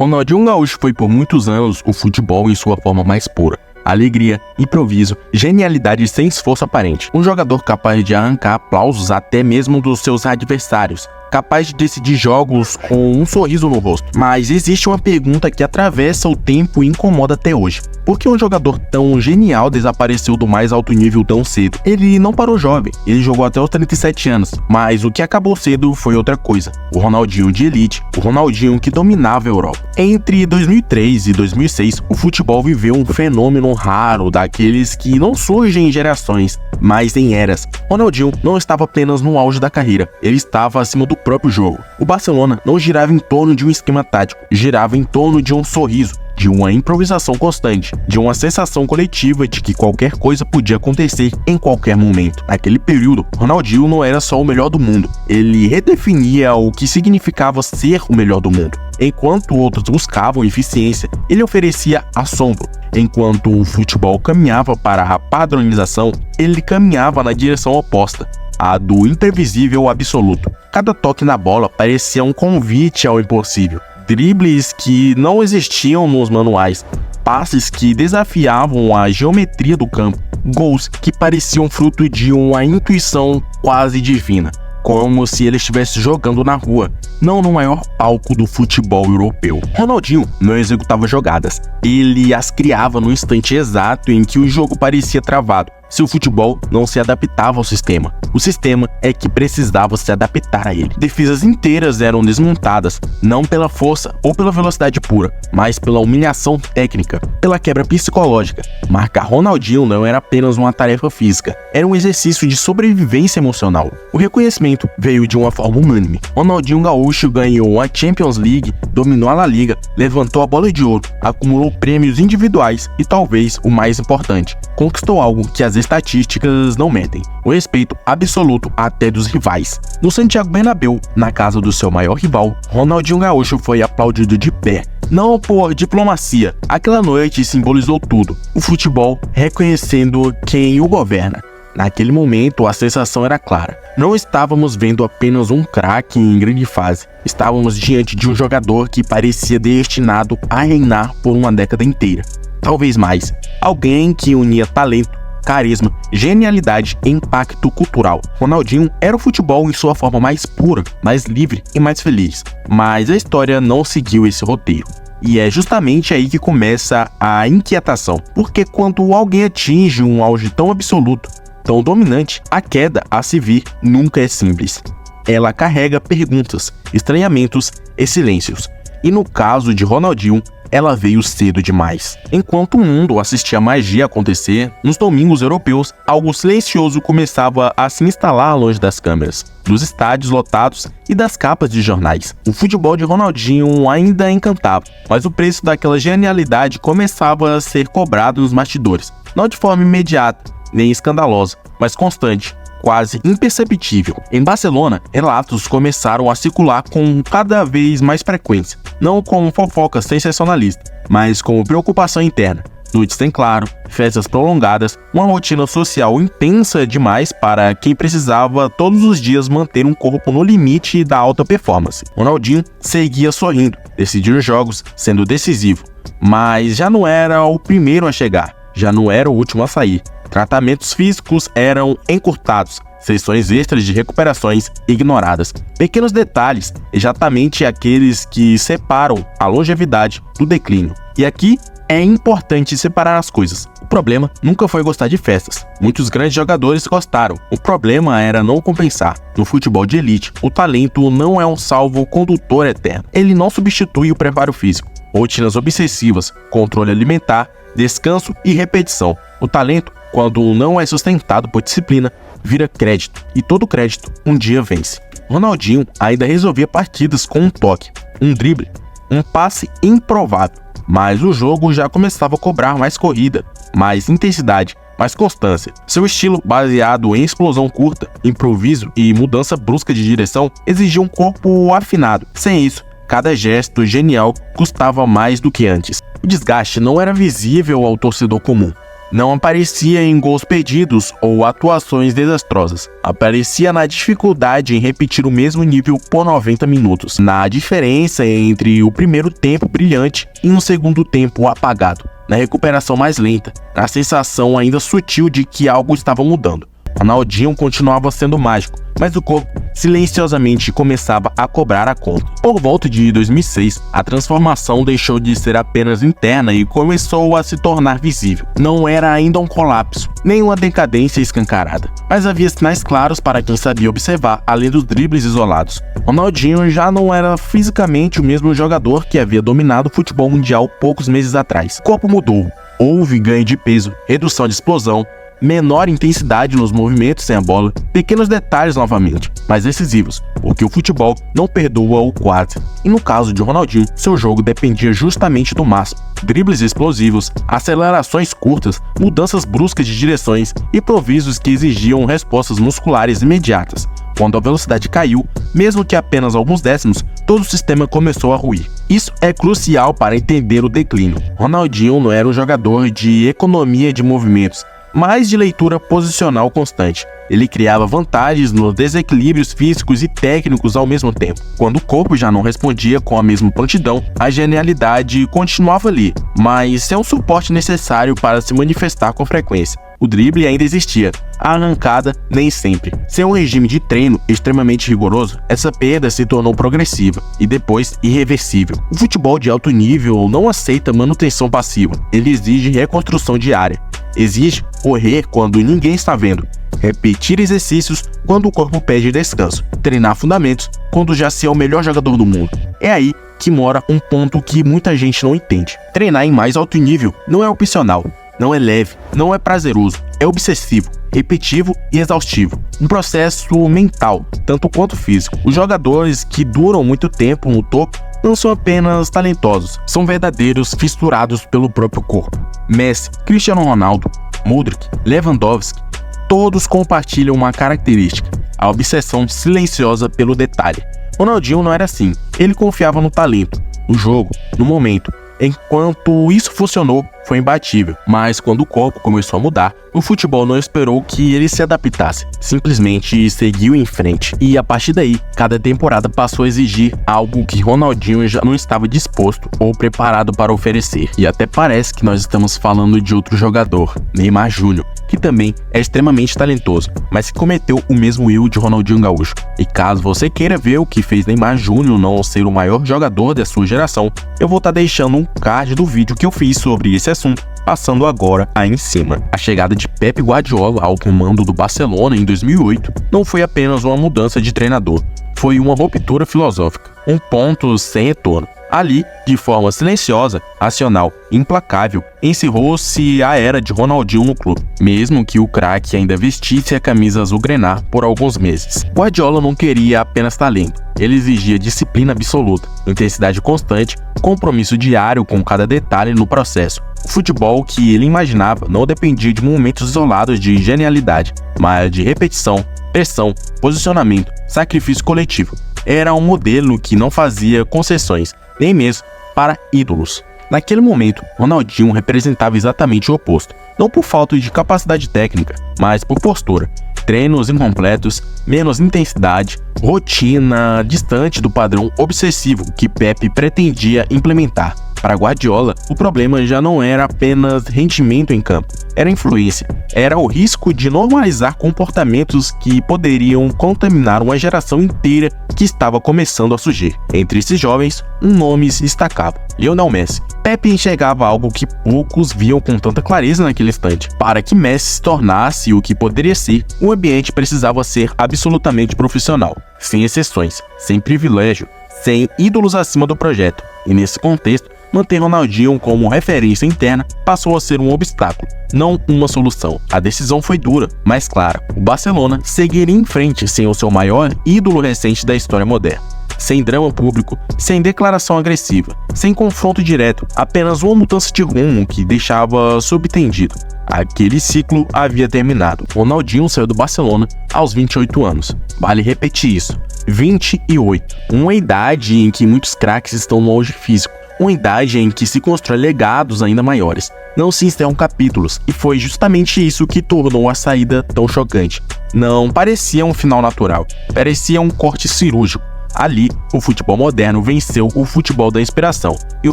Ronaldinho Gaúcho foi por muitos anos o futebol em sua forma mais pura. Alegria, improviso, genialidade sem esforço aparente. Um jogador capaz de arrancar aplausos até mesmo dos seus adversários, capaz de decidir jogos com um sorriso no rosto. Mas existe uma pergunta que atravessa o tempo e incomoda até hoje. Por que um jogador tão genial desapareceu do mais alto nível tão cedo? Ele não parou jovem, ele jogou até os 37 anos, mas o que acabou cedo foi outra coisa. O Ronaldinho de elite, o Ronaldinho que dominava a Europa. Entre 2003 e 2006, o futebol viveu um fenômeno raro daqueles que não surgem em gerações, mas em eras. Ronaldinho não estava apenas no auge da carreira, ele estava acima do próprio jogo. O Barcelona não girava em torno de um esquema tático, girava em torno de um sorriso, de uma improvisação constante, de uma sensação coletiva de que qualquer coisa podia acontecer em qualquer momento. Naquele período, Ronaldinho não era só o melhor do mundo, ele redefinia o que significava ser o melhor do mundo. Enquanto outros buscavam eficiência, ele oferecia assombro. Enquanto o futebol caminhava para a padronização, ele caminhava na direção oposta, a do imprevisível absoluto. Cada toque na bola parecia um convite ao impossível. Dribles que não existiam nos manuais, passes que desafiavam a geometria do campo, gols que pareciam fruto de uma intuição quase divina, como se ele estivesse jogando na rua, não no maior palco do futebol europeu. Ronaldinho não executava jogadas, ele as criava no instante exato em que o jogo parecia travado. Seu futebol não se adaptava ao sistema. O sistema é que precisava se adaptar a ele. Defesas inteiras eram desmontadas, não pela força ou pela velocidade pura, mas pela humilhação técnica, pela quebra psicológica. Marcar Ronaldinho não era apenas uma tarefa física, era um exercício de sobrevivência emocional. O reconhecimento veio de uma forma unânime. Ronaldinho Gaúcho ganhou a Champions League, dominou a La Liga, levantou a bola de ouro, acumulou prêmios individuais e talvez o mais importante, conquistou algo que as estatísticas não mentem: o respeito absoluto até dos rivais. No Santiago Bernabéu, na casa do seu maior rival, Ronaldinho Gaúcho foi aplaudido de pé. Não por diplomacia, aquela noite simbolizou tudo: o futebol reconhecendo quem o governa. Naquele momento, a sensação era clara. Não estávamos vendo apenas um craque em grande fase. Estávamos diante de um jogador que parecia destinado a reinar por uma década inteira. Talvez mais. Alguém que unia talento, carisma, genialidade e impacto cultural. Ronaldinho era o futebol em sua forma mais pura, mais livre e mais feliz. Mas a história não seguiu esse roteiro. E é justamente aí que começa a inquietação. Porque quando alguém atinge um auge tão absoluto, tão dominante, a queda a se vir nunca é simples. Ela carrega perguntas, estranhamentos e silêncios. E no caso de Ronaldinho, ela veio cedo demais. Enquanto o mundo assistia a magia acontecer, nos domingos europeus, algo silencioso começava a se instalar longe das câmeras, dos estádios lotados e das capas de jornais. O futebol de Ronaldinho ainda encantava, mas o preço daquela genialidade começava a ser cobrado nos bastidores, não de forma imediata, nem escandalosa, mas constante, quase imperceptível. Em Barcelona, relatos começaram a circular com cada vez mais frequência, não como fofoca sensacionalista, mas como preocupação interna. Noites sem claro, festas prolongadas, uma rotina social intensa demais para quem precisava todos os dias manter um corpo no limite da alta performance. Ronaldinho seguia sorrindo, decidindo jogos, sendo decisivo, mas já não era o primeiro a chegar, já não era o último a sair. Tratamentos físicos eram encurtados, sessões extras de recuperações ignoradas. Pequenos detalhes, exatamente aqueles que separam a longevidade do declínio. E aqui é importante separar as coisas. O problema nunca foi gostar de festas. Muitos grandes jogadores gostaram. O problema era não compensar. No futebol de elite, o talento não é um salvo-condutor eterno. Ele não substitui o preparo físico. Rotinas obsessivas, controle alimentar, descanso e repetição. O talento, quando não é sustentado por disciplina, vira crédito, e todo crédito um dia vence. Ronaldinho ainda resolvia partidas com um toque, um drible, um passe improvável, mas o jogo já começava a cobrar mais corrida, mais intensidade, mais constância. Seu estilo, baseado em explosão curta, improviso e mudança brusca de direção, exigia um corpo afinado. Sem isso, cada gesto genial custava mais do que antes. O desgaste não era visível ao torcedor comum, não aparecia em gols perdidos ou atuações desastrosas. Aparecia na dificuldade em repetir o mesmo nível por 90 minutos, na diferença entre o primeiro tempo brilhante e um segundo tempo apagado, na recuperação mais lenta, na sensação ainda sutil de que algo estava mudando. Ronaldinho continuava sendo mágico, mas o corpo silenciosamente começava a cobrar a conta. Por volta de 2006, a transformação deixou de ser apenas interna e começou a se tornar visível. Não era ainda um colapso, nem uma decadência escancarada, mas havia sinais claros para quem sabia observar, além dos dribles isolados. Ronaldinho já não era fisicamente o mesmo jogador que havia dominado o futebol mundial poucos meses atrás. O corpo mudou, houve ganho de peso, redução de explosão, menor intensidade nos movimentos sem a bola, pequenos detalhes novamente, mas decisivos, porque o futebol não perdoa o quase. E no caso de Ronaldinho, seu jogo dependia justamente do máximo. Dribles explosivos, acelerações curtas, mudanças bruscas de direções e improvisos que exigiam respostas musculares imediatas. Quando a velocidade caiu, mesmo que apenas alguns décimos, todo o sistema começou a ruir. Isso é crucial para entender o declínio. Ronaldinho não era um jogador de economia de movimentos, mas de leitura posicional constante. Ele criava vantagens nos desequilíbrios físicos e técnicos ao mesmo tempo. Quando o corpo já não respondia com a mesma prontidão, a genialidade continuava ali, mas sem o suporte necessário para se manifestar com frequência. O drible ainda existia, a arrancada nem sempre. Sem um regime de treino extremamente rigoroso, essa perda se tornou progressiva e depois irreversível. O futebol de alto nível não aceita manutenção passiva, ele exige reconstrução diária. Exige correr quando ninguém está vendo, repetir exercícios quando o corpo pede descanso, treinar fundamentos quando já se é o melhor jogador do mundo. É aí que mora um ponto que muita gente não entende. Treinar em mais alto nível não é opcional, não é leve, não é prazeroso, é obsessivo, repetitivo e exaustivo. Um processo mental, tanto quanto físico. Os jogadores que duram muito tempo no topo não são apenas talentosos, são verdadeiros fissurados pelo próprio corpo. Messi, Cristiano Ronaldo, Modric, Lewandowski, todos compartilham uma característica: a obsessão silenciosa pelo detalhe. Ronaldinho não era assim, ele confiava no talento, no jogo, no momento. Enquanto isso funcionou, foi imbatível, mas quando o corpo começou a mudar, o futebol não esperou que ele se adaptasse, simplesmente seguiu em frente. E a partir daí, cada temporada passou a exigir algo que Ronaldinho já não estava disposto ou preparado para oferecer. E até parece que nós estamos falando de outro jogador, Neymar Júnior, que também é extremamente talentoso, mas que cometeu o mesmo erro de Ronaldinho Gaúcho. E caso você queira ver o que fez Neymar Júnior não ser o maior jogador da sua geração, eu vou estar deixando um card do vídeo que eu fiz sobre esse assunto, passando agora aí em cima. A chegada de Pep Guardiola ao comando do Barcelona em 2008 não foi apenas uma mudança de treinador, foi uma ruptura filosófica, um ponto sem retorno. Ali, de forma silenciosa, racional e implacável, encerrou-se a era de Ronaldinho no clube, mesmo que o craque ainda vestisse a camisa azul-grená por alguns meses. Guardiola não queria apenas talento, ele exigia disciplina absoluta, intensidade constante, compromisso diário com cada detalhe no processo. O futebol que ele imaginava não dependia de momentos isolados de genialidade, mas de repetição, pressão, posicionamento, sacrifício coletivo. Era um modelo que não fazia concessões, nem mesmo para ídolos. Naquele momento, Ronaldinho representava exatamente o oposto, não por falta de capacidade técnica, mas por postura. Treinos incompletos, menos intensidade, rotina distante do padrão obsessivo que Pepe pretendia implementar. Para Guardiola, o problema já não era apenas rendimento em campo, era influência, era o risco de normalizar comportamentos que poderiam contaminar uma geração inteira que estava começando a surgir. Entre esses jovens, um nome se destacava: Lionel Messi. Pepe enxergava algo que poucos viam com tanta clareza naquele instante. Para que Messi se tornasse o que poderia ser, o ambiente precisava ser absolutamente profissional, sem exceções, sem privilégio, sem ídolos acima do projeto. E nesse contexto, manter Ronaldinho como referência interna passou a ser um obstáculo, não uma solução. A decisão foi dura, mas clara. O Barcelona seguiria em frente sem o seu maior ídolo recente da história moderna. Sem drama público, sem declaração agressiva, sem confronto direto, apenas uma mudança de rumo que deixava subentendido: aquele ciclo havia terminado. Ronaldinho saiu do Barcelona aos 28 anos. Vale repetir isso: 28. Uma idade em que muitos craques estão no auge físico, uma idade em que se constrói legados ainda maiores, não se encerram capítulos, e foi justamente isso que tornou a saída tão chocante. Não parecia um final natural, parecia um corte cirúrgico. Ali, o futebol moderno venceu o futebol da inspiração, e o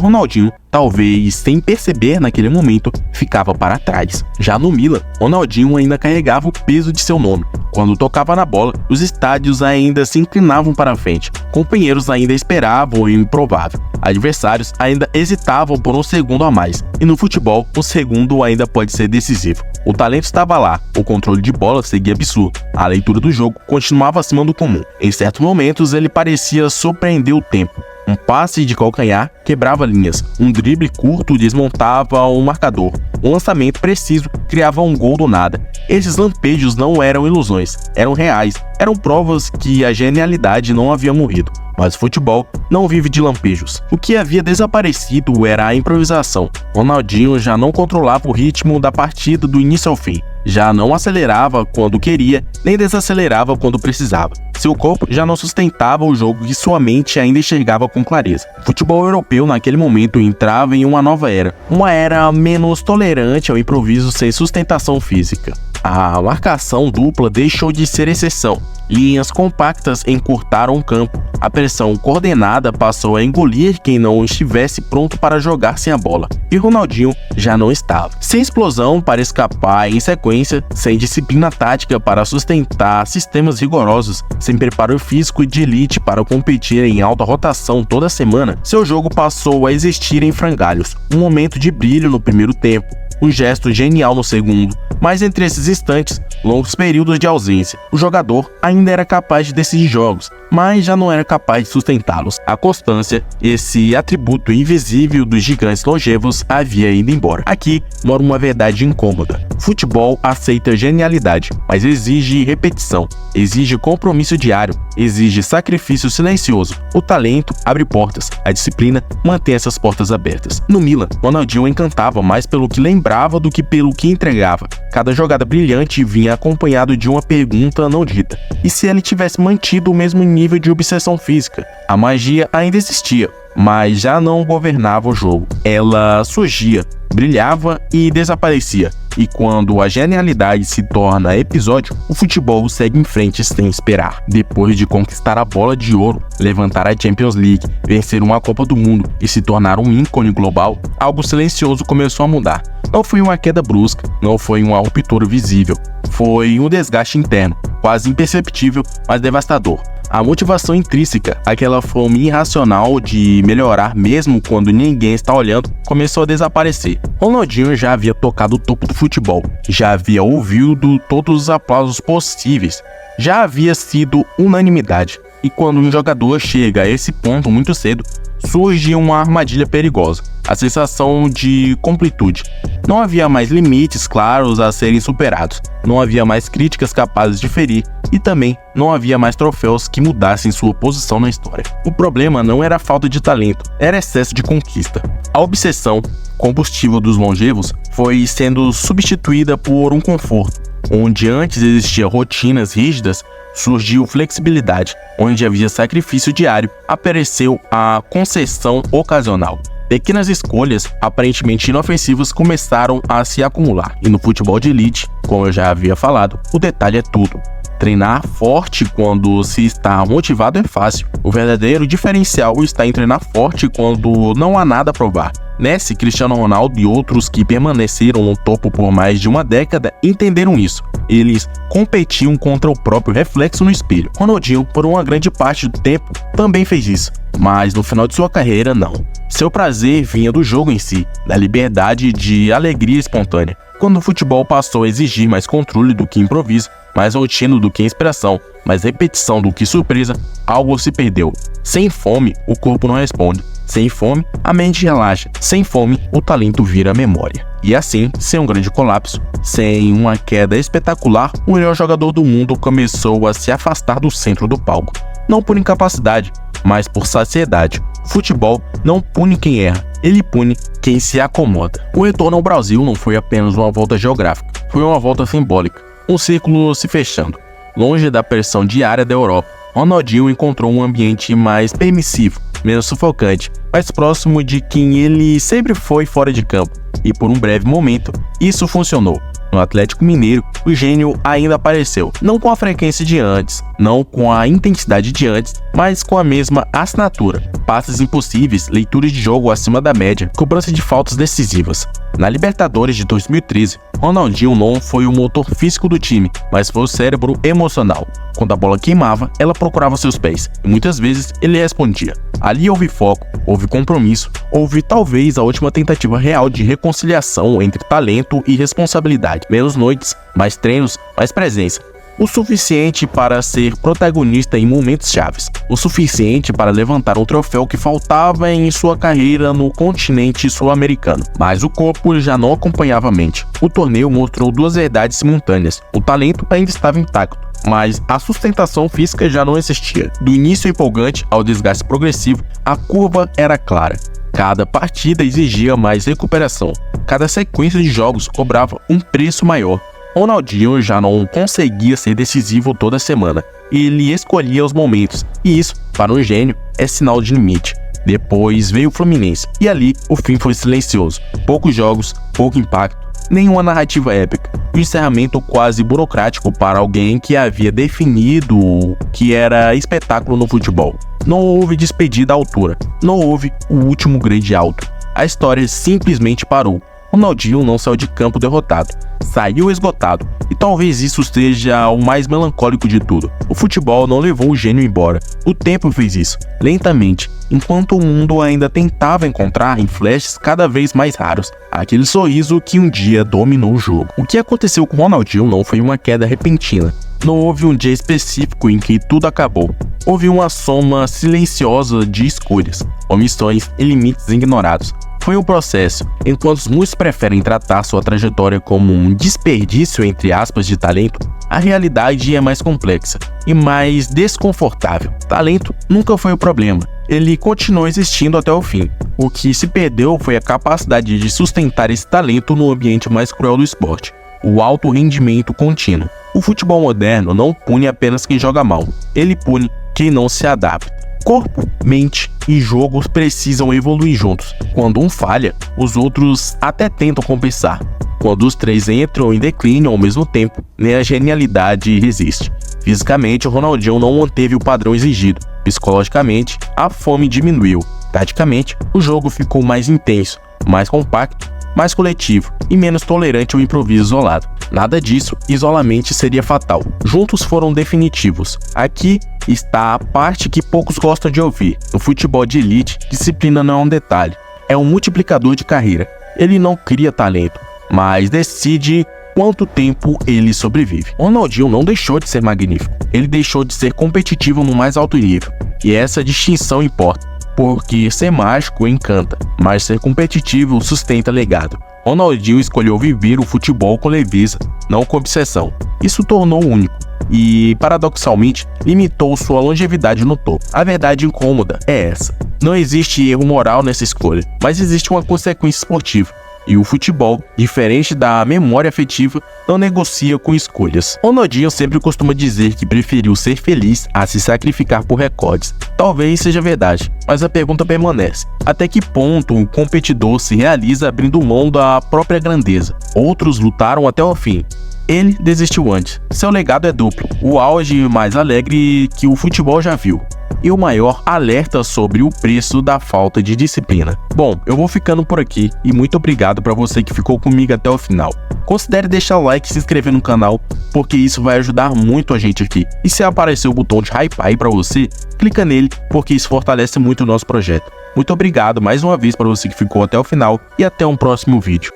Ronaldinho, talvez sem perceber naquele momento, ficava para trás. Já no Milan, Ronaldinho ainda carregava o peso de seu nome. Quando tocava na bola, os estádios ainda se inclinavam para a frente, companheiros ainda esperavam o improvável, adversários ainda hesitavam por um segundo a mais, e no futebol, o segundo ainda pode ser decisivo. O talento estava lá, o controle de bola seguia absurdo, a leitura do jogo continuava acima do comum. Em certos momentos, ele parecia surpreender o tempo. Um passe de calcanhar quebrava linhas, um drible curto desmontava um marcador, um lançamento preciso criava um gol do nada. Esses lampejos não eram ilusões, eram reais, eram provas que a genialidade não havia morrido. Mas o futebol não vive de lampejos. O que havia desaparecido era a improvisação. Ronaldinho já não controlava o ritmo da partida do início ao fim. Já não acelerava quando queria, nem desacelerava quando precisava. Seu corpo já não sustentava o jogo que sua mente ainda enxergava com clareza. O futebol europeu naquele momento entrava em uma nova era. Uma era menos tolerante ao improviso sem sustentação física. A marcação dupla deixou de ser exceção. Linhas compactas encurtaram o campo. A pressão coordenada passou a engolir quem não estivesse pronto para jogar sem a bola. E Ronaldinho já não estava. Sem explosão para escapar em sequência, sem disciplina tática para sustentar sistemas rigorosos, sem preparo físico de elite para competir em alta rotação toda semana, seu jogo passou a existir em frangalhos. Um momento de brilho no primeiro tempo, um gesto genial no segundo, mas entre esses instantes, longos períodos de ausência. O jogador ainda era capaz de decidir jogos, mas já não era capaz de sustentá-los. A constância, esse atributo invisível dos gigantes longevos, havia ido embora. Aqui mora uma verdade incômoda. Futebol aceita genialidade, mas exige repetição, exige compromisso diário, exige sacrifício silencioso. O talento abre portas, a disciplina mantém essas portas abertas. No Milan, Ronaldinho encantava mais pelo que lembrava do que pelo que entregava. Cada jogada brilhante vinha acompanhado de uma pergunta não dita. E se ele tivesse mantido o mesmo nível de obsessão física? A magia ainda existia, mas já não governava o jogo. Ela surgia, brilhava e desaparecia. E quando a genialidade se torna episódio, o futebol segue em frente sem esperar. Depois de conquistar a bola de ouro, levantar a Champions League, vencer uma Copa do Mundo e se tornar um ícone global, algo silencioso começou a mudar. Não foi uma queda brusca, não foi uma ruptura visível, foi um desgaste interno, quase imperceptível, mas devastador. A motivação intrínseca, aquela fome irracional de melhorar mesmo quando ninguém está olhando, começou a desaparecer. Ronaldinho já havia tocado o topo do futebol, já havia ouvido todos os aplausos possíveis, já havia sido unanimidade. E quando um jogador chega a esse ponto muito cedo, surge uma armadilha perigosa, a sensação de completude. Não havia mais limites claros a serem superados, não havia mais críticas capazes de ferir e também não havia mais troféus que mudassem sua posição na história. O problema não era a falta de talento, era excesso de conquista. A obsessão, combustível dos longevos, foi sendo substituída por um conforto. Onde antes existiam rotinas rígidas, surgiu flexibilidade. Onde havia sacrifício diário, apareceu a concessão ocasional. Pequenas escolhas, aparentemente inofensivas, começaram a se acumular. E no futebol de elite, como eu já havia falado, o detalhe é tudo. Treinar forte quando se está motivado é fácil. O verdadeiro diferencial está em treinar forte quando não há nada a provar. Messi, Cristiano Ronaldo e outros que permaneceram no topo por mais de uma década entenderam isso. Eles competiam contra o próprio reflexo no espelho. Ronaldinho, por uma grande parte do tempo, também fez isso, mas no final de sua carreira, não. Seu prazer vinha do jogo em si, da liberdade de alegria espontânea. Quando o futebol passou a exigir mais controle do que improviso, mais rotina do que inspiração, mais repetição do que surpresa, algo se perdeu. Sem fome, o corpo não responde. Sem fome, a mente relaxa. Sem fome, o talento vira memória. E assim, sem um grande colapso, sem uma queda espetacular, o melhor jogador do mundo começou a se afastar do centro do palco. Não por incapacidade, mas por saciedade. O futebol não pune quem erra, ele pune quem se acomoda. O retorno ao Brasil não foi apenas uma volta geográfica, foi uma volta simbólica. Um círculo se fechando. Longe da pressão diária da Europa, Ronaldinho encontrou um ambiente mais permissivo, menos sufocante, mais próximo de quem ele sempre foi fora de campo. E por um breve momento, isso funcionou. No Atlético Mineiro, o gênio ainda apareceu, não com a frequência de antes, não com a intensidade de antes, mas com a mesma assinatura. Passes impossíveis, leitura de jogo acima da média, cobrança de faltas decisivas. Na Libertadores de 2013, Ronaldinho não foi o motor físico do time, mas foi o cérebro emocional. Quando a bola queimava, ela procurava seus pés, e muitas vezes ele respondia. Ali houve foco, houve compromisso, houve talvez a última tentativa real de reconciliação entre talento e responsabilidade. Menos noites, mais treinos, mais presença. O suficiente para ser protagonista em momentos chaves. O suficiente para levantar um troféu que faltava em sua carreira no continente sul-americano. Mas o corpo já não acompanhava a mente. O torneio mostrou duas verdades simultâneas. O talento ainda estava intacto, mas a sustentação física já não existia. Do início empolgante ao desgaste progressivo, a curva era clara. Cada partida exigia mais recuperação. Cada sequência de jogos cobrava um preço maior. Ronaldinho já não conseguia ser decisivo toda semana. Ele escolhia os momentos, e isso, para um gênio, é sinal de limite. Depois veio o Fluminense, e ali o fim foi silencioso. Poucos jogos, pouco impacto, nenhuma narrativa épica. Um encerramento quase burocrático para alguém que havia definido o que era espetáculo no futebol. Não houve despedida à altura, não houve o último grande alto. A história simplesmente parou. Ronaldinho não saiu de campo derrotado, saiu esgotado, e talvez isso seja o mais melancólico de tudo. O futebol não levou o gênio embora, o tempo fez isso, lentamente, enquanto o mundo ainda tentava encontrar em flashes cada vez mais raros, aquele sorriso que um dia dominou o jogo. O que aconteceu com Ronaldinho não foi uma queda repentina, não houve um dia específico em que tudo acabou. Houve uma soma silenciosa de escolhas, omissões e limites ignorados. Foi um processo. Enquanto muitos preferem tratar sua trajetória como um desperdício entre aspas de talento, a realidade é mais complexa e mais desconfortável. Talento nunca foi o problema. Ele continuou existindo até o fim. O que se perdeu foi a capacidade de sustentar esse talento no ambiente mais cruel do esporte, o alto rendimento contínuo. O futebol moderno não pune apenas quem joga mal, ele pune quem não se adapta. Corpo, mente e jogos precisam evoluir juntos. Quando um falha, os outros até tentam compensar. Quando os três entram em declínio ao mesmo tempo, nem a genialidade resiste. Fisicamente, o Ronaldinho não manteve o padrão exigido. Psicologicamente, a fome diminuiu. Taticamente, o jogo ficou mais intenso, mais compacto, mais coletivo e menos tolerante ao improviso isolado. Nada disso isolamente seria fatal. Juntos foram definitivos. Aqui está a parte que poucos gostam de ouvir. No futebol de elite, disciplina não é um detalhe, é um multiplicador de carreira. Ele não cria talento, mas decide quanto tempo ele sobrevive. Ronaldinho não deixou de ser magnífico, ele deixou de ser competitivo no mais alto nível. E essa distinção importa, porque ser mágico encanta, mas ser competitivo sustenta legado. Ronaldinho escolheu viver o futebol com leveza, não com obsessão. Isso tornou único e, paradoxalmente, limitou sua longevidade no topo. A verdade incômoda é essa. Não existe erro moral nessa escolha, mas existe uma consequência esportiva. E o futebol, diferente da memória afetiva, não negocia com escolhas. Ronaldinho sempre costuma dizer que preferiu ser feliz a se sacrificar por recordes. Talvez seja verdade, mas a pergunta permanece. Até que ponto um competidor se realiza abrindo mão da própria grandeza? Outros lutaram até o fim. Ele desistiu antes. Seu legado é duplo, o auge mais alegre que o futebol já viu, e o maior alerta sobre o preço da falta de disciplina. Bom, eu vou ficando por aqui e muito obrigado para você que ficou comigo até o final. Considere deixar o like e se inscrever no canal, porque isso vai ajudar muito a gente aqui. E se aparecer o botão de hype aí para você, clica nele, porque isso fortalece muito o nosso projeto. Muito obrigado mais uma vez para você que ficou até o final e até um próximo vídeo.